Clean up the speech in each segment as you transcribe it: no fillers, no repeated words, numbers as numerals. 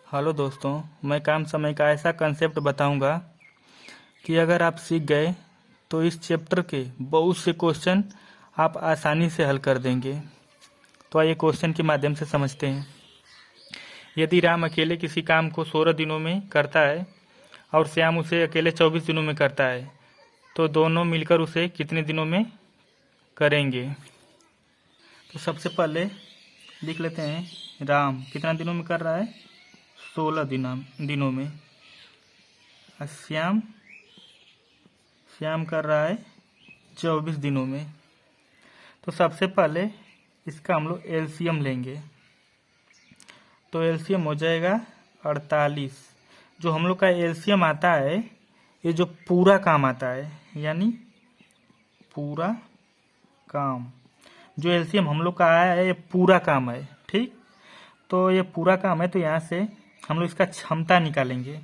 Hello दोस्तों, मैं काम समय का ऐसा कंसेप्ट बताऊंगा कि अगर आप सीख गए तो इस चैप्टर के बहुत से क्वेश्चन आप आसानी से हल कर देंगे। तो आइए क्वेश्चन के माध्यम से समझते हैं। यदि राम अकेले किसी काम को 16 दिनों में करता है और श्याम उसे अकेले 24 दिनों में करता है, तो दोनों मिलकर उसे कितने दिनों में करेंगे। तो सबसे पहले लिख लेते हैं, राम कितना दिनों में कर रहा है, 16 दिनों में। और श्याम कर रहा है 24 दिनों में। तो सबसे पहले इसका हम लोग एलसीएम लेंगे। तो एलसीएम हो जाएगा 48। जो हम लोग का एलसीएम आता है, ये जो पूरा काम आता है, यानी पूरा काम, जो एलसीएम हम लोग का आया है ये पूरा काम है। ठीक, तो ये पूरा काम है, तो यहाँ से हम लोग इसका क्षमता निकालेंगे।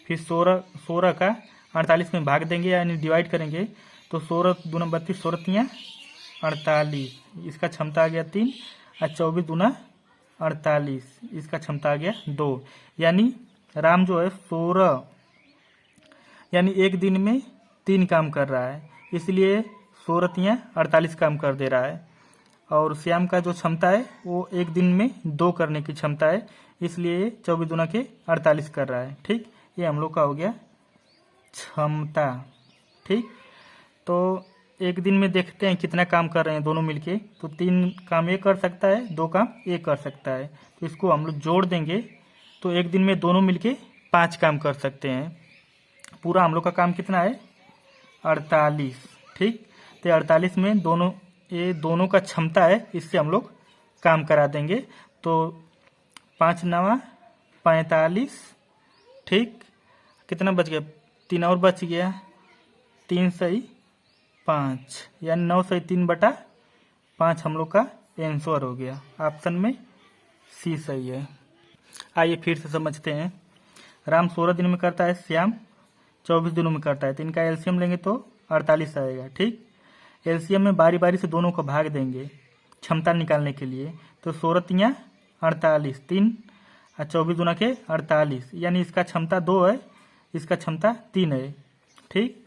फिर 16 का 48 में भाग देंगे, यानी डिवाइड करेंगे। तो 16 दूना 32, 16 तियाँ 48, इसका क्षमता आ गया 3। और 24 दूना 48, इसका क्षमता आ गया 2। यानी राम जो है 16 यानी एक दिन में 3 काम कर रहा है, इसलिए 16 तियाँ 48 काम कर दे रहा है। और श्याम का जो क्षमता है वो एक दिन में 2 करने की क्षमता है, इसलिए 24 दूना के 48 कर रहा है। ठीक, ये हम लोग का हो गया क्षमता। ठीक, तो एक दिन में देखते हैं कितना काम कर रहे हैं दोनों मिलके। तो 3 काम ये कर सकता है, 2 काम ये कर सकता है। तो इसको हम लोग जोड़ देंगे, तो एक दिन में दोनों मिलके 5 काम कर सकते हैं। पूरा हम लोग का काम कितना है, 48। ठीक, तो 48 में दोनों का क्षमता है, इससे हम लोग काम करा देंगे। तो 5 नवा 45। ठीक, कितना बच गया, 3 और बच गया, 3 सही 5, यानी 9 सही 3/5 हम लोग का आंसर हो गया। ऑप्शन में सी सही है। आइए फिर से समझते हैं। राम 16 दिन में करता है, श्याम 24 दिनों में करता है। तो इनका एलसीएम लेंगे तो 48 आएगा। ठीक, एलसीएम में बारी बारी से दोनों को भाग देंगे क्षमता निकालने के लिए। तो 16 तियाँ 48, 3 और 24 दूना के 48, यानी इसका क्षमता 2 है, इसका क्षमता 3 है। ठीक,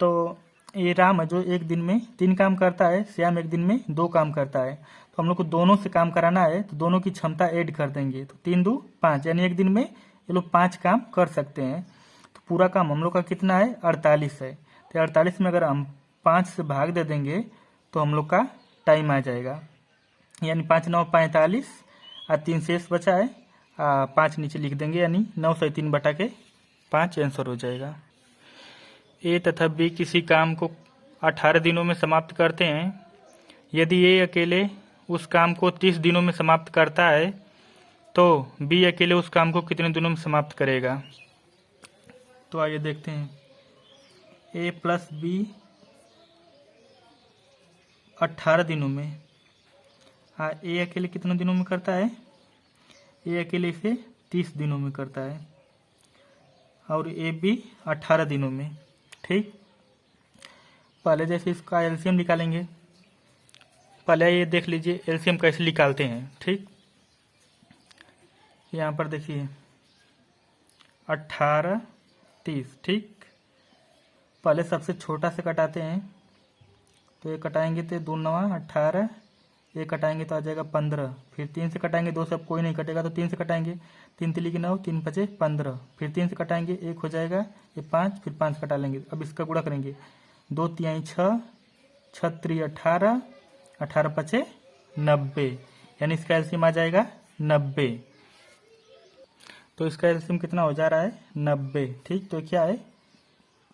तो ये राम है जो एक दिन में 3 काम करता है, श्याम एक दिन में 2 काम करता है। तो हम लोग को दोनों से काम कराना है, तो दोनों की क्षमता ऐड कर देंगे। तो 3 2 5, यानी एक दिन में ये लोग 5 काम कर सकते हैं। तो पूरा काम हम लोग का कितना है, 48 है। तो 48 में अगर हम 5 से भाग दे देंगे तो हम लोग का टाइम आ जाएगा, यानी 5 9 45 और 3 शेष बचा है, 5 नीचे लिख देंगे, यानी 9 सही 3/5 आंसर हो जाएगा। ए तथा बी किसी काम को 18 दिनों में समाप्त करते हैं। यदि ए अकेले उस काम को 30 दिनों में समाप्त करता है, तो बी अकेले उस काम को कितने दिनों में समाप्त करेगा। तो आइए देखते हैं। ए प्लस बी 18 दिनों में, ए अकेले कितने दिनों में करता है, ए अकेले इसे 30 दिनों में करता है, और ए बी 18 दिनों में। ठीक, पहले जैसे इसका एलसीएम निकालेंगे, पहले ये देख लीजिए एलसीएम कैसे निकालते हैं। ठीक, यहाँ पर देखिए 18 30। ठीक, पहले सबसे छोटा से कटाते हैं। तो ये कटाएंगे तो 2 9 18, ये कटाएंगे तो आ जाएगा 15। फिर 3 से कटाएंगे, 2 से अब कोई नहीं कटेगा तो 3 से कटाएंगे, 3 तिली की 9, 3 5 15। फिर 3 से कटाएंगे, 1 हो जाएगा, ये 5, फिर 5 कटा लेंगे। अब इसका गुणा करेंगे, 2 तिहाई 6, 6 3 18, 18 5 90, यानी इसका एलसीएम आ जाएगा 90। तो इसका एलसीएम कितना हो जा रहा है, 90। ठीक, तो क्या है,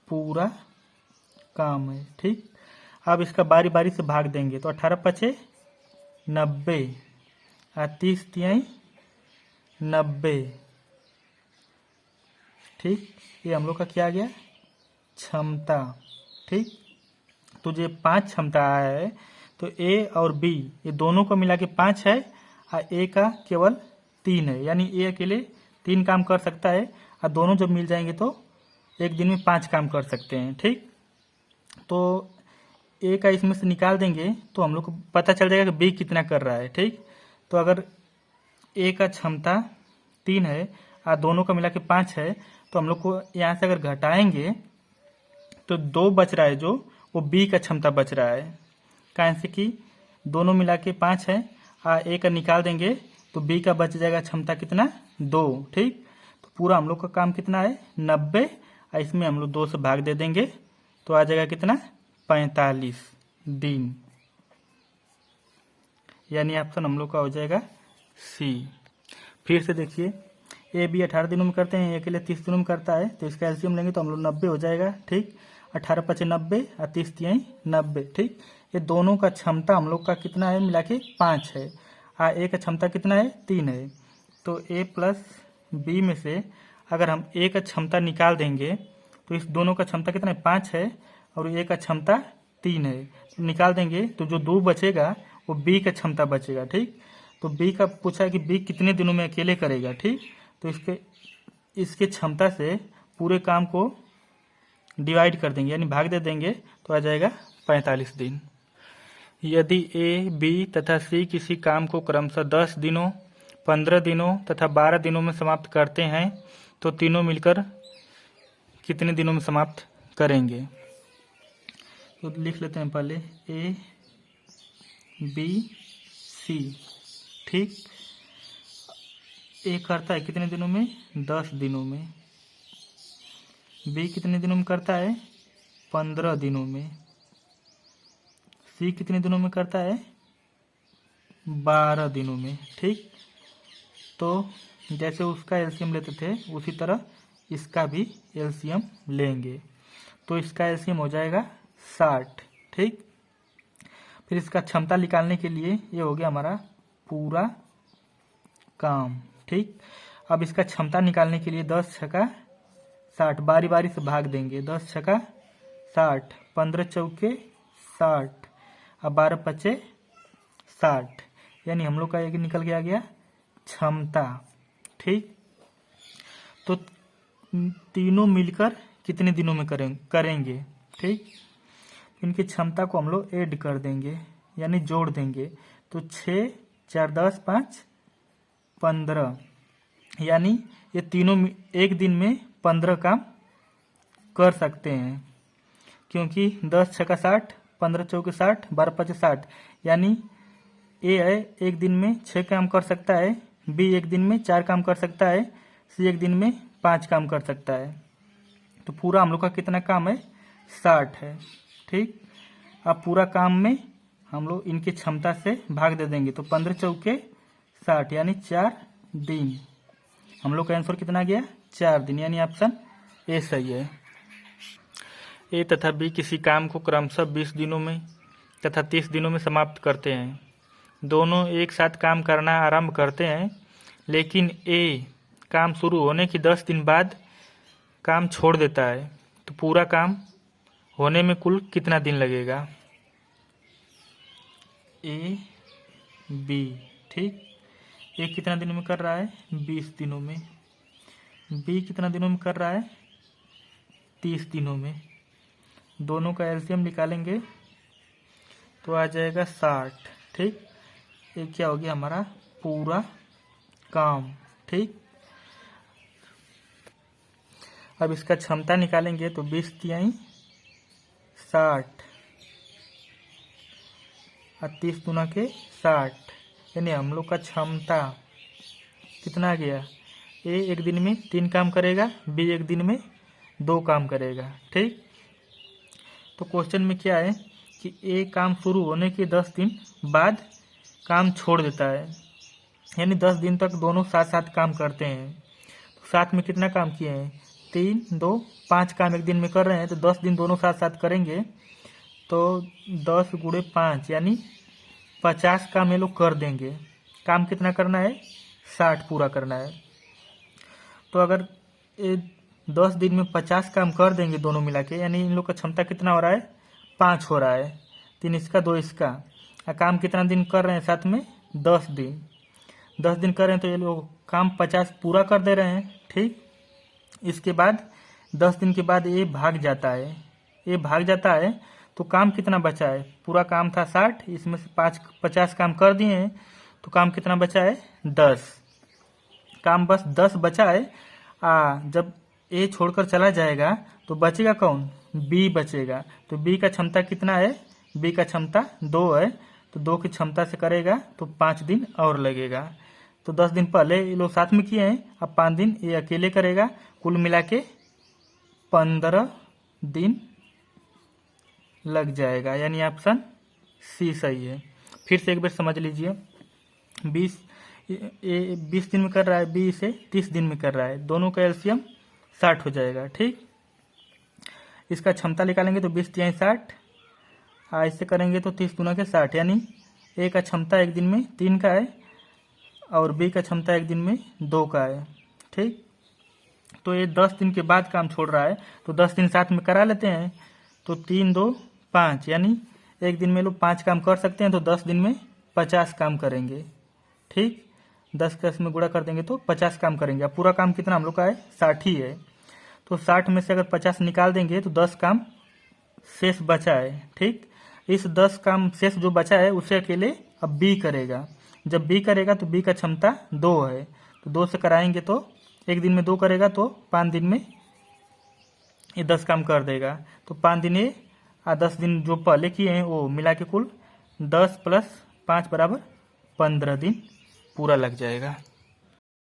पूरा काम है। ठीक, अब इसका बारी बारी से भाग देंगे। तो 18 5 90 और 30 तिहाई 90। ठीक, ये हम लोग का क्या आ गया, क्षमता। ठीक, तो जो 5 क्षमता आया है, तो ए और बी ये दोनों को मिला के 5 है, और ए का केवल 3 है, यानी ए अकेले 3 काम कर सकता है, और दोनों जब मिल जाएंगे तो एक दिन में 5 काम कर सकते हैं। ठीक, तो ए का इसमें से निकाल देंगे तो हम लोग को पता चल जाएगा कि बी कितना कर रहा है। ठीक, तो अगर ए का क्षमता 3 है और दोनों का मिला के 5 है, तो हम लोग को यहाँ से अगर घटाएंगे तो 2 बच रहा है, जो वो बी का क्षमता बच रहा है। कारण से कि दोनों मिला के 5 है और ए का निकाल देंगे तो बी का बच जाएगा क्षमता कितना, 2। ठीक, तो पूरा हम लोग का काम कितना है, 90, और इसमें हम लोग 2 से भाग दे देंगे तो आ जाएगा कितना, 45 दिन। यानी ऑप्शन हम लोग का हो जाएगा सी। फिर से देखिए, ए बी 18 दिनों में करते हैं, ए के लिए 30 दिनों में करता है, तो इसका एलसीएम लेंगे तो हम लोग 90 हो जाएगा। ठीक, 18 पचे 90 और 30 तिहाई 90। ठीक, ये दोनों का क्षमता हम लोग का कितना है, मिला के 5 है और ए का क्षमता कितना है, 3 है। तो ए प्लस बी में से अगर हम ए का क्षमता निकाल देंगे तो इस दोनों का क्षमता कितना है, 5 है और ए का क्षमता 3 है। तो निकाल देंगे तो जो 2 बचेगा वो बी का क्षमता बचेगा। ठीक, तो बी का पूछा है कि बी कितने दिनों में अकेले करेगा। ठीक, तो इसके क्षमता से पूरे काम को डिवाइड कर देंगे, यानी भाग दे देंगे तो आ जाएगा 45 दिन। यदि ए, बी तथा सी किसी काम को क्रमशः 10 दिनों, 15 दिनों तथा 12 दिनों में समाप्त करते हैं तो तीनों मिलकर कितने दिनों में समाप्त करेंगे। तो लिख लेते हैं पहले ए बी सी। ठीक, ए करता है कितने दिनों में, 10 दिनों में। बी कितने दिनों में करता है, 15 दिनों में। सी कितने दिनों में करता है, 12 दिनों में। ठीक, तो जैसे उसका एलसीएम लेते थे उसी तरह इसका भी एलसीएम लेंगे, तो इसका एलसीएम हो जाएगा 60। ठीक, फिर इसका क्षमता निकालने के लिए ये हो गया हमारा पूरा काम। ठीक, अब इसका क्षमता निकालने के लिए 10 छका 60 बारी बारी से भाग देंगे। 10 छका 60, 15 चौके 60 और 12 पचे 60, यानी हम लोग का एक निकल के आ गया क्षमता। ठीक, तो तीनों मिलकर कितने दिनों में करेंगे। ठीक, इनकी क्षमता को हम लोग ऐड कर देंगे, यानी जोड़ देंगे। तो 6 4 10 5 15, यानी ये तीनों एक दिन में 15 काम कर सकते हैं, क्योंकि 10 छका 60, 15 चौके 60, 12 पचे 60, यानी ए है एक दिन में 6 काम कर सकता है, बी एक दिन में 4 काम कर सकता है, सी एक दिन में 5 काम कर सकता है। तो पूरा हम लोग का कितना काम है, 60 है। ठीक, अब पूरा काम में हम लोग इनकी क्षमता से भाग दे देंगे तो 15 चौके 60, यानी 4 दिन। हम लोग का आंसर कितना गया, 4 दिन, यानी ऑप्शन ए सही है। ए तथा बी किसी काम को क्रमशः 20 दिनों में तथा 30 दिनों में समाप्त करते हैं। दोनों एक साथ काम करना आरंभ करते हैं, लेकिन ए काम शुरू होने के 10 दिन बाद काम छोड़ देता है, तो पूरा काम होने में कुल कितना दिन लगेगा। A B. ठीक, ए कितना दिनों में कर रहा है, 20 दिनों में। बी कितना दिनों में कर रहा है, 30 दिनों में। दोनों का एलसीएम निकालेंगे तो आ जाएगा 60। ठीक, ये क्या हो गया हमारा पूरा काम। ठीक, अब इसका क्षमता निकालेंगे तो 20 तिहाई 60 और 30 दूना के 60, यानी हम लोग का क्षमता कितना आ गया, ए एक दिन में 3 काम करेगा, बी एक दिन में 2 काम करेगा। ठीक, तो क्वेश्चन में क्या है कि ए काम शुरू होने के 10 दिन बाद काम छोड़ देता है, यानी 10 दिन तक दोनों साथ साथ काम करते हैं। तो साथ में कितना काम किए हैं, 3 2 5 काम एक दिन में कर रहे हैं, तो 10 दिन दोनों साथ साथ करेंगे तो 10 गुणे 5 यानी 50 काम ये लोग कर देंगे। काम कितना करना है, 60 पूरा करना है। तो अगर ये 10 दिन में 50 काम कर देंगे दोनों मिला के, यानी इन लोग का क्षमता कितना हो रहा है, 5 हो रहा है, 3 इसका 2 इसका। और काम कितना दिन कर रहे हैं साथ में, 10 दिन। 10 दिन कर रहे हैं तो ये लोग काम 50 पूरा कर दे रहे हैं। ठीक, इसके बाद 10 दिन के बाद ये भाग जाता है। ये भाग जाता है तो काम कितना बचा है, पूरा काम था 60, इसमें से 50 काम कर दिए हैं, तो काम कितना बचा है, 10। काम बस 10 बचा है। जब ए छोड़कर चला जाएगा तो बचेगा कौन, बी बचेगा। तो बी का क्षमता कितना है, बी का क्षमता 2 है, तो 2 की क्षमता से करेगा तो 5 दिन और लगेगा। तो 10 दिन पहले ये लोग साथ में किए हैं, अब 5 दिन ये अकेले करेगा, कुल मिला के 15 दिन लग जाएगा, यानी ऑप्शन सी सही है। फिर से एक बार समझ लीजिए, 20 दिन में कर रहा है, बी से 30 दिन में कर रहा है, दोनों का एलसीएम 60 हो जाएगा। ठीक, इसका क्षमता निकालेंगे तो 20 तिहाई 60, ऐसे करेंगे तो 30 गुना के 60, यानी ए का क्षमता एक दिन में 3 का है और बी का क्षमता एक दिन में 2 का है। ठीक, तो ये 10 दिन के बाद काम छोड़ रहा है, तो 10 दिन साथ में करा लेते हैं, तो 3 2 5, यानी एक दिन में लोग 5 काम कर सकते हैं, तो 10 दिन में 50 काम करेंगे। ठीक, 10 का इसमें गुणा कर देंगे तो 50 काम करेंगे। अब पूरा काम कितना हम लोग का है, 60 ही है, तो 60 में से अगर 50 निकाल देंगे तो 10 काम शेष बचा है। ठीक, इस 10 काम शेष जो बचा है उसे अकेले अब बी करेगा। जब बी करेगा तो बी का क्षमता 2 है, तो 2 से कराएंगे तो एक दिन में 2 करेगा, तो 5 दिन में ये 10 काम कर देगा। तो 5 दिन ये 10 दिन जो पहले किए हैं वो मिला के कुल 10 + 5 = 15 दिन पूरा लग जाएगा।